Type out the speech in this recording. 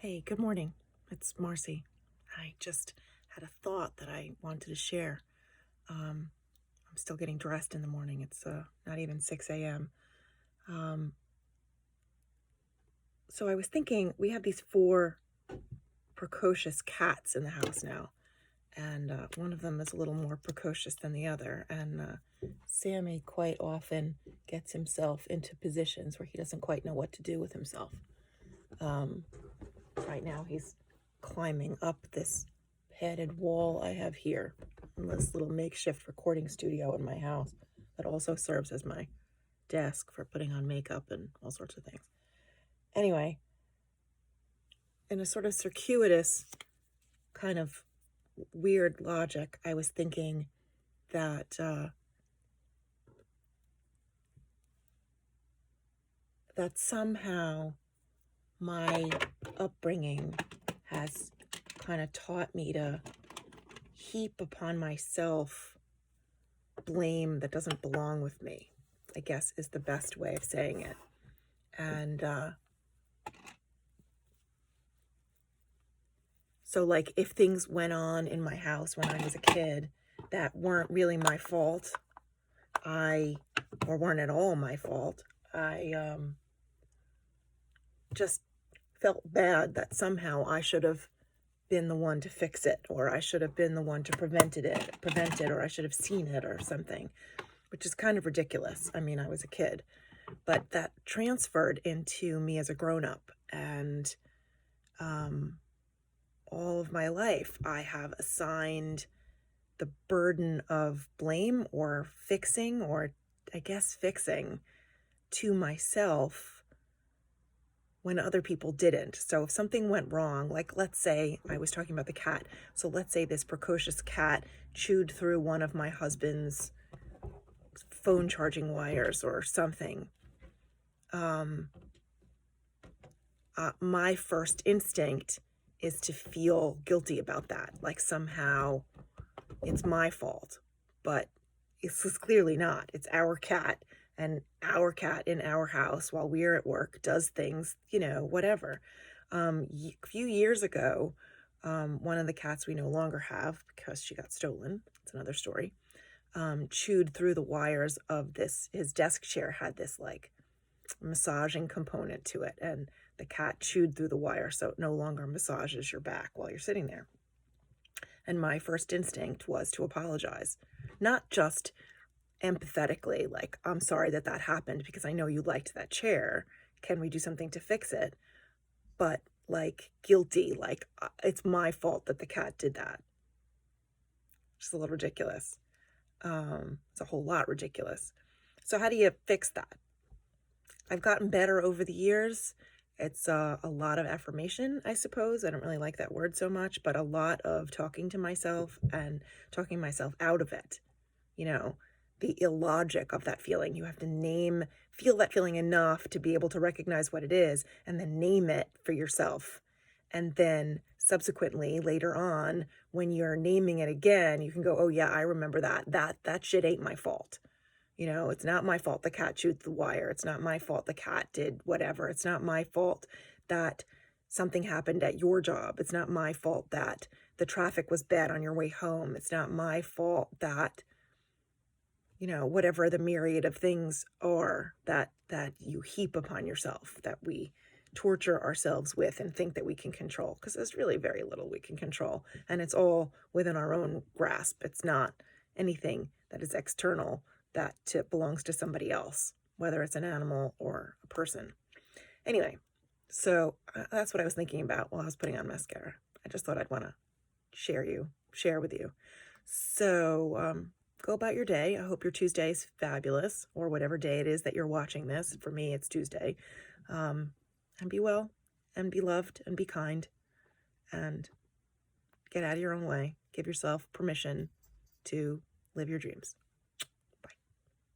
Hey, good morning. It's Marcy. I just had a thought that I wanted to share. Um, I'm still getting dressed in the morning. It's not even 6 a.m. Um, so I was thinking we have these four precocious cats in the house now, and one of them is a little more precocious than the other. And Sammy quite often gets himself into positions where he doesn't quite know what to do with himself. Um, right now, he's climbing up this padded wall I have here in this little makeshift recording studio in my house that also serves as my desk for putting on makeup and all sorts of things. Anyway, in a sort of circuitous kind of weird logic, I was thinking that that somehow my upbringing has kind of taught me to heap upon myself blame that doesn't belong with me, I guess is the best way of saying it. And so, like, if things went on in my house when I was a kid that weren't really my fault, or weren't at all my fault, I just felt bad that somehow I should have been the one to fix it, or I should have been the one to prevent it, or I should have seen it or something, which is kind of ridiculous. I mean, I was a kid, but that transferred into me as a grown-up, and all of my life I have assigned the burden of blame or fixing, or I guess fixing, to myself when other people didn't. So if something went wrong, like let's say I was talking about the cat. So let's say this precocious cat chewed through one of my husband's phone charging wires or something. My first instinct is to feel guilty about that. Like somehow it's my fault, but it's clearly not. It's our cat, and our cat in our house while we're at work does things, whatever. A few years ago, one of the cats we no longer have because she got stolen, it's another story, chewed through the wires of his desk chair had this like massaging component to it, and the cat chewed through the wire so it no longer massages your back while you're sitting there. And my first instinct was to apologize, not just empathetically, like, I'm sorry that happened because I know you liked that chair. Can we do something to fix it? But like guilty, like it's my fault that the cat did that. Just a little ridiculous. It's a whole lot ridiculous. So how do you fix that? I've gotten better over the years. It's a lot of affirmation, I suppose. I don't really like that word so much, but a lot of talking to myself and talking myself out of it. The illogic of that feeling. You have to feel that feeling enough to be able to recognize what it is and then name it for yourself. And then subsequently, later on, when you're naming it again, you can go, oh yeah, I remember that. That shit ain't my fault. It's not my fault the cat chewed the wire. It's not my fault the cat did whatever. It's not my fault that something happened at your job. It's not my fault that the traffic was bad on your way home. It's not my fault that, whatever the myriad of things are that you heap upon yourself, that we torture ourselves with and think that we can control, because there's really very little we can control, and it's all within our own grasp. It's not anything that is external that belongs to somebody else, whether it's an animal or a person. Anyway, so that's what I was thinking about while I was putting on mascara. I just thought I'd want to share with you. So go about your day. I hope your Tuesday is fabulous, or whatever day it is that you're watching this. For me, it's Tuesday. And be well, and be loved, and be kind, and get out of your own way. Give yourself permission to live your dreams.